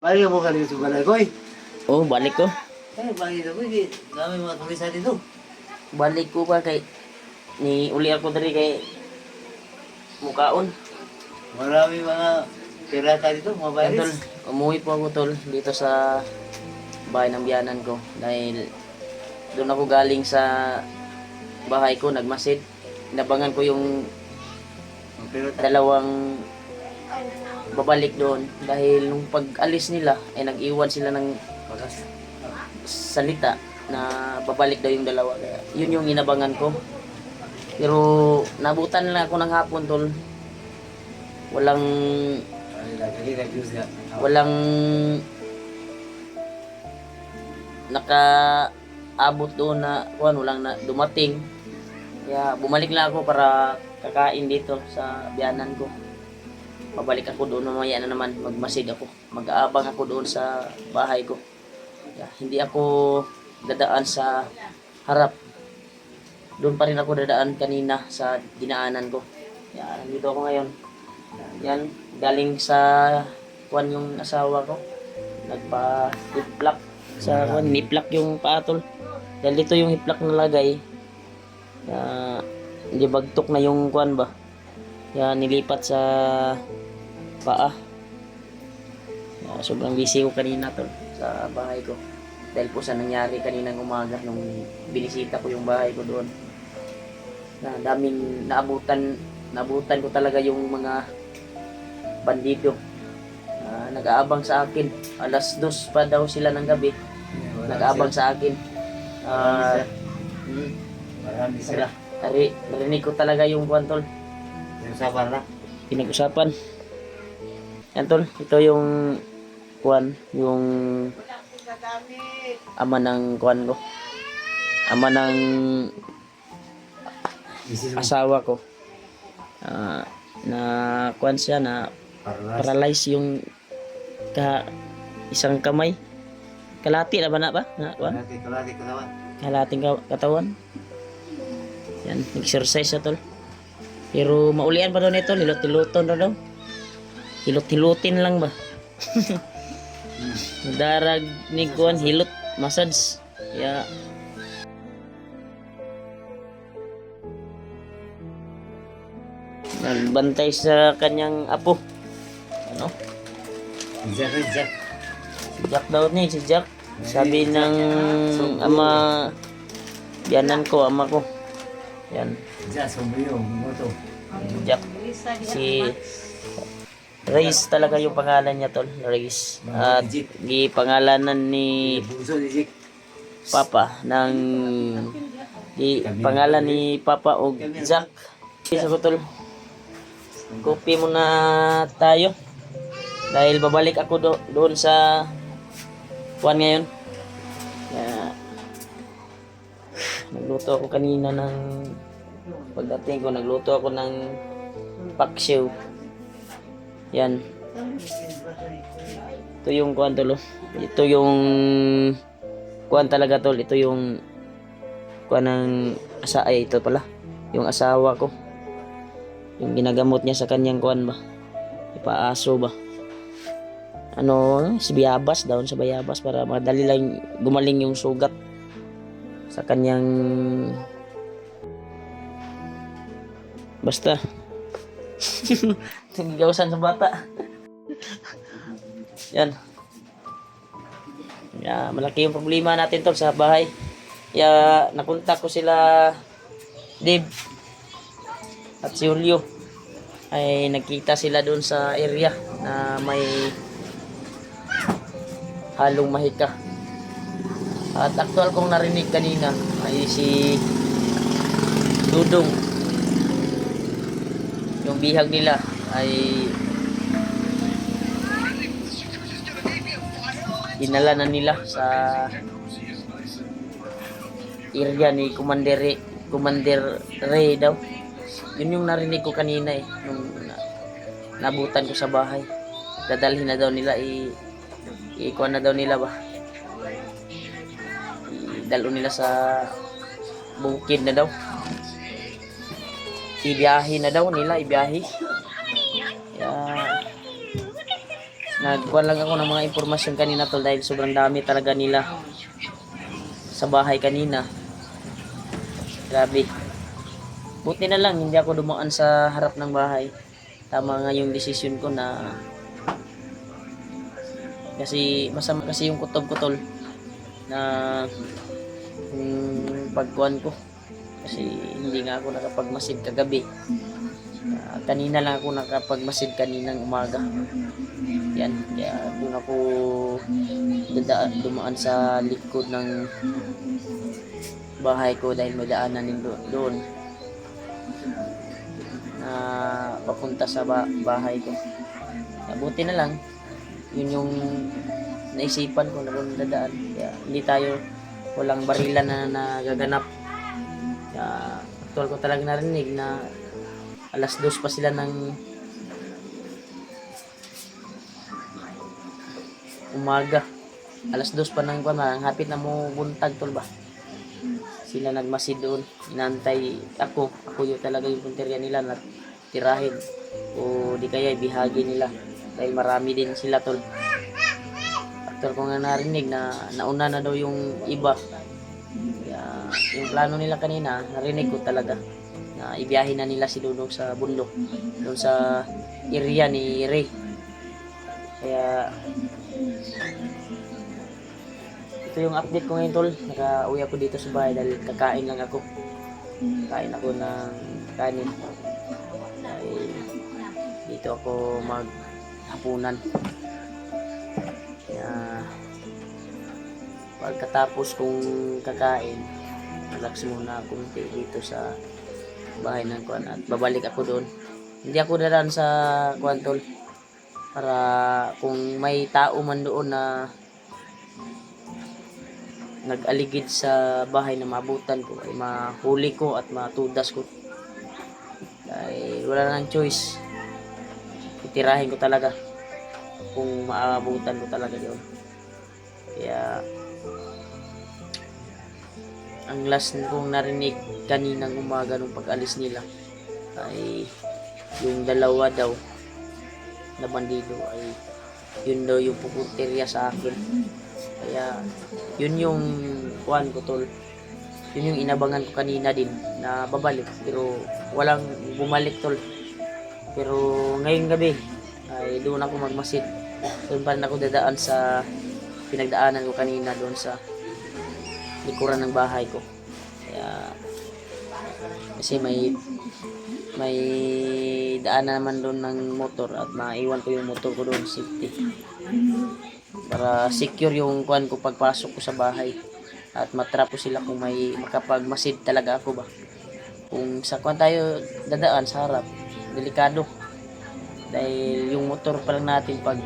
Paano mo kanina sa balay ko eh? Oh, balik ko. Bangin ako eh. Dami mga tulisan dito. Balik ko ba kay ni uli ako diri kay mukaon. Marami mga pirata dito, mga Yan, tol, virus. umuwi po ako tol dito sa bahay ng biyanan ko dahil doon ako galing sa bahay ko, nagmasid. Nabangan ko yung Mga pirata. dalawang babalik doon dahil nung pag-alis nila ay nag-iwan sila ng Bagas. salita na babalik daw yung dalawa. Kaya yun yung inabangan ko. Pero nabutan lang ako ng hapon tol. Walang walang nakaabot doon na walang na dumating. Kaya bumalik lang ako para kakain dito sa biyanan ko. Pabalik ako doon mamaya na naman, magmasid ako. Mag-aabang ako doon sa bahay ko. Kaya hindi ako dadaan sa harap. Doon pa rin ako dadaan kanina sa dinaanan ko. Kaya nandito ako ngayon. Yan, galing sa kuwan yung asawa ko. Nagpa-hiplak sa kuwan, niplak yung paatol. Dahil dito yung hiplak na lagay. Hindi bagtok na yung kuwan ba. Kaya nilipat sa paa. Sobrang busy ko kanina tol sa bahay ko. Dahil po sa nangyari kaninang umaga nung binisita ko yung bahay ko doon. Na daming naabutan ko talaga yung mga bandido. Nag-aabang sa akin. Alas 2 pa daw sila ng gabi. Nag-aabang sa akin. Marami sila. Narinig ko talaga yung kuwan tol. Yung sabar na. Pinag-usapan. Yan tol, ito yung kuwan, yung ama ng kuwan ko. Ama ng asawa ko. Na kuwan siya na paralyze yung isang kamay. Kalati na ba na ba? Na kuwan? Kalati katawan. Kalating katawan. Yan, exercise siya tol. Pero maulian pa daw nito, hilot-hiluton na daw. Hilot-hilutin lang ba? Darag ni kuan hilot massage. Ya. Nagbantay sa kanyang apo. Ano? Jack. Si Jack daw ni, si Jack. Sabi ng ama, biyanan ko, ama ko. Yan. Jack, sombrio, moto. Jack. Si Reyes talaga yung pangalan niya tol, Reyes. At gipangalanan ni Buso ni Jack. Papa ng pangalan ni Papa og Jack. Isa ko tol. Kopi muna tayo. Dahil babalik ako doon sa kuwan ngayon. Kaya, nagluto ako kanina ng pagdating ko, nagluto ako ng paksiw. Yan. Ito yung kuwan tol. Ito yung kuwan talaga tol. Ito yung kuwan ng ito pala. Yung asawa ko. Yung ginagamot niya sa kanyang kuwan ba. Ipaaso ba. Si bayabas, daon sa bayabas para madali lang gumaling yung sugat sa kanyang basta tinggawasan sa bata. Yan. Malaki yung problema natin tol sa bahay. Kaya nakontak ko sila Dave at si Julio. Ay nagkita sila doon sa area na may halong mahika. At aktual kong narinig kanina ay si Dudong. Yung bihag nila ay dinala na nila sa area ni Commander Ray daw. Yun yung narinig ko kanina nung nabutan ko sa bahay. Dadalhin na daw nila ikuha na daw nila ba. Idalo nila sa bukid na daw. Ibiyahe na daw nila, ibiyahe. Kaya nagkuha lang ako ng mga impormasyon kanina tol dahil sobrang dami talaga nila sa bahay kanina. Grabe. Buti na lang hindi ako dumaan sa harap ng bahay. Tama nga yung desisyon ko na kasi masama kasi yung kutob ko tol na yung pagkuhan ko kasi hindi nga ako nakapagmasid kagabi. Kanina lang ako nakapagmasid kaninang umaga. Yan, kaya doon ako dumaan sa likod ng bahay ko dahil may daanan din doon na papunta sa bahay ko. Buti na lang yun yung naisipan ko na doon dadaan. Kaya hindi tayo walang barilan na nagaganap. Kaya actual ko talaga narinig na alas 2 pa sila ng umaga. Alas 2 pa ng kuwan, hapit na mo buntag tol ba. Sila nagmasid doon. Inantay ako yung talaga yung punteriya nila na tirahin o di kaya ibihagi nila dahil marami din sila tol. After ko nga narinig na nauna na daw yung iba. Kaya yung plano nila kanina, narinig ko talaga na ibiyahin na nila si Dudong sa bundok doon sa area ni Ray. Kaya ito yung update ko ngayon tol. Nakauwi ako dito sa bahay dahil kakain lang ako. Kain ako ng kanin. Dahil dito ako maghapunan. Kaya pagkatapos kong kakain, relax muna konti dito sa bahay ng kuwan at babalik ako doon. Hindi ako dadaan sa kuwan tol para kung may tao man doon na nag-aligid sa bahay na maabutan ko ay mahuli ko at matudas ko dahil wala nang choice, itirahin ko talaga kung maabutan ko talaga doon. Kaya ang last kong narinig kaninang umaga nung pag-alis nila ay yung dalawa daw na bandido ay yun daw yung pupunteriya sa akin. Kaya yun yung kuhan ko tol, yun yung inabangan ko kanina din na babalik pero walang bumalik tol. Pero ngayong gabi ay doon ako magmasid, doon pa rin ako dadaan sa pinagdaanan ko kanina doon sa likuran ng bahay ko. Kaya kasi may daanan naman doon ng motor at maiwan ko yung motor ko doon safety para secure yung kuan ko pagpasok ko sa bahay at matrap ko sila kung may makapagmasid talaga ako ba. Kung sa kuan tayo dadaan sa harap, delikado dahil yung motor pa lang natin pag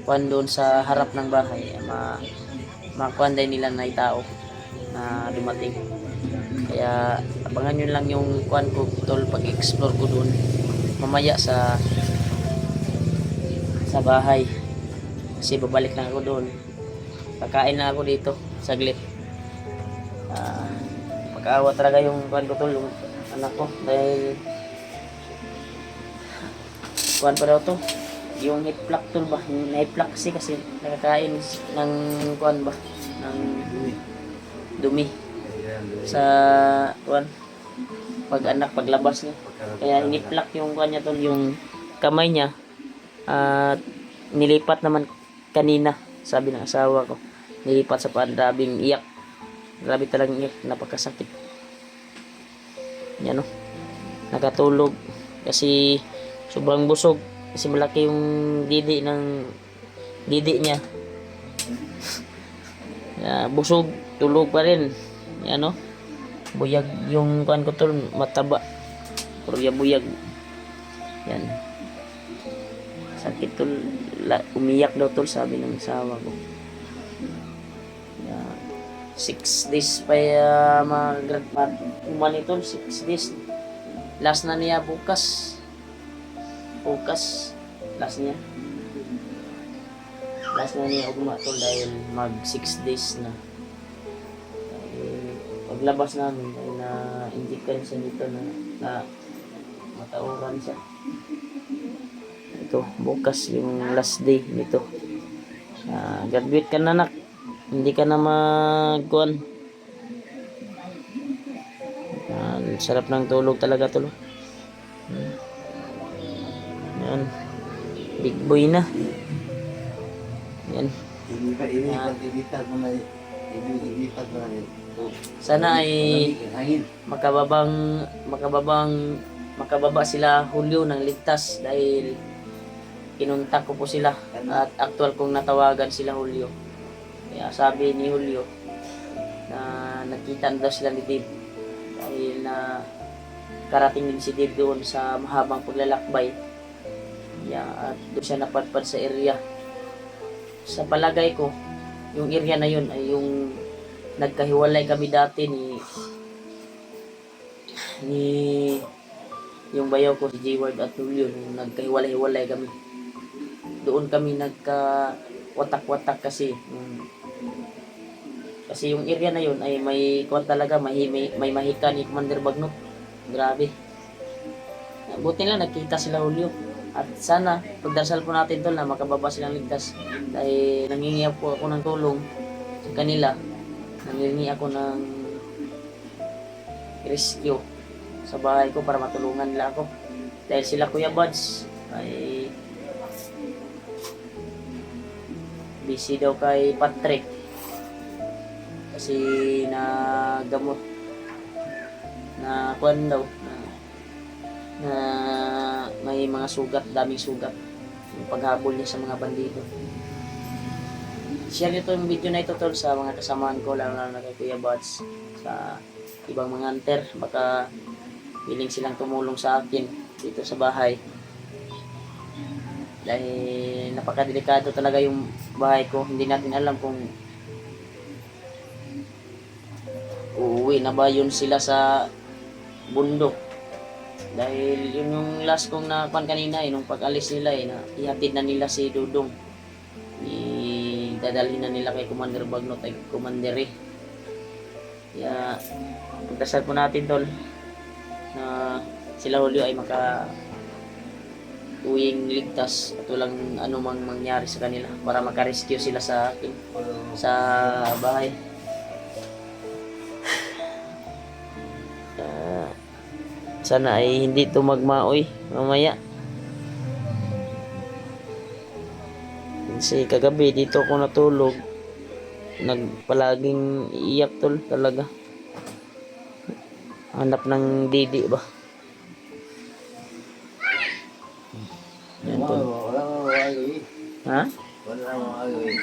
kuan doon sa harap ng bahay makuan din nila na tao na dumating. Kaya abangan nyo lang yung kuan ko tol pag-explore ko doon mamaya sa bahay. Kasi babalik lang ako doon. Kakain lang ako dito saglit. Pagkaawa talaga yung kuan ko tol, yung anak ko dahil kuan pa daw to. Yung hiplak tol ba? Yung hiplak kasi nakakain ng kuan ba? Ng dumi. Sa kuan pag anak paglabas niya. Kaya hiniplak yung kuan niya tol, yung kamay niya at nilipat naman kanina, sabi ng asawa ko, nilipat sa paan. Grabing iyak, grabe talagang iyak, napakasakit yan, no? Nakatulog kasi sobrang busog kasi malaki yung didi niya. Busog, tulog pa rin yan, no? Buyag yung kuan ko tol, mataba puro buyag yan. Sakit tol, umiyak daw tol, sabi ng asawa ko. 6 days pa umani tol, 6 days. Last na niya bukas last niya ugma tol dahil mag 6 days na. Paglabas namin ay na-indikan siya dito na matauran siya. dito. Bukas yung last day nito. Graduate ka na, nak. Hindi ka na magkuhan. Sarap ng tulog talaga, tol. Yan. Big boy na. Yan. Ilipat mo na. Ilipat mo na. Sana ay Hangin. makababa sila Hulyo ng ligtas dahil kinuntak ko po sila at actual kong natawagan sila Hulyo. Kaya sabi ni Hulyo na nakita na daw sila ni Dave dahil na karating din si Dave doon sa mahabang paglalakbay. At doon siya napadpad sa area. Sa palagay ko, yung area na yun ay yung nagkahiwalay kami dati ni yung bayaw ko si J-Ward at Julio nung nagkahiwalay-hiwalay kami. Doon kami nagka-watak-watak kasi yung area na yun ay may kuwan talaga, may mahika ni Commander Bagnot. Grabe. Buti lang nakita sila Julio. At sana pagdasal po natin tol na makababa silang ligtas dahil nangingi po ako ng tulong sa kanila. Nangingi ako ng rescue sa bahay ko para matulungan nila ako dahil sila Kuya Buds ay busy daw kay Patrick kasi na gamot na kuwan daw na may mga sugat, daming sugat yung paghabol niya sa mga bandido. Share nito yung video na ito tol sa mga kasamaan ko, lalo na kay Kuya Buds, sa ibang mga hunter, baka willing silang tumulong sa akin dito sa bahay dahil napakadelikado talaga yung bahay ko. Hindi natin alam kung uuwi na ba yun sila sa bundok dahil yun yung last kong nakuan kanina nung pag-alis nila na ihatid na nila si Dudong, dadalhin na nila kay Commander Bagnot ay Commander eh. Kaya pagdasal po natin tol na sila Julio ay uwing ligtas at walang anumang mangyari sa kanila para makarescue sila sa akin sa bahay. Sana ay hindi ito magmaoy mamaya kasi kagabi dito ako natulog, nagpalaging iyak tol talaga, hanap ng didi ba. Yan tol. Wala mo magagawin. Ha? Wala mo magagawin.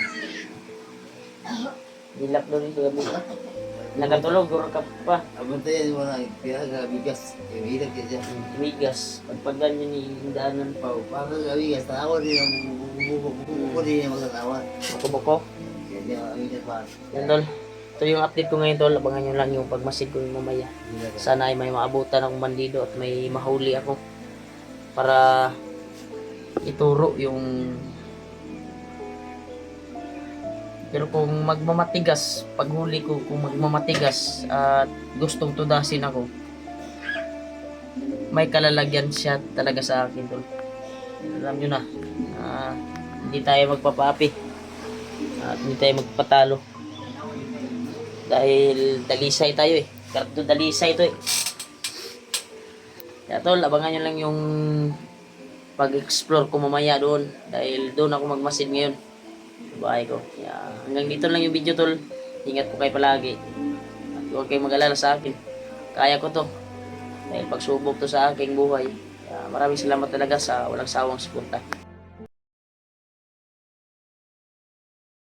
Dilak daw rin kagabi. Nakatulog, guro ka pa. Abantayan mo na, kaya bigas. Ibilag ka dyan. Bigas. Pagpagan nyo ni hindaanan pa. Paano ka bigas? Tanawa din ang buko din yung magtanawa. Buko-buko. Kaya di ang bigas pa. Yan tol. Ito yung update ko ngayon tol. Abangan nyo lang yung pagmasid ko yung mamaya. Sana ay may maabutan akong bandido at may mahuli ako. Para ituro yung... Pero kung magmamatigas, paghuli ko kung magmamatigas at gustong tudasin ako, may kalalagyan siya talaga sa akin tol. Alam nyo na, hindi tayo magpapaapi at hindi tayo magpatalo dahil dalisay tayo eh. Karto dalisay ito eh. Kaya tol, abangan nyo lang yung pag-explore ko mamaya doon dahil doon ako magmasid ngayon bahay ko. Hanggang dito lang yung video tol. Ingat po kayo palagi at huwag kayong mag-alala sa akin, kaya ko to dahil pagsubok to sa aking buhay. Maraming salamat talaga sa walang sawang suporta.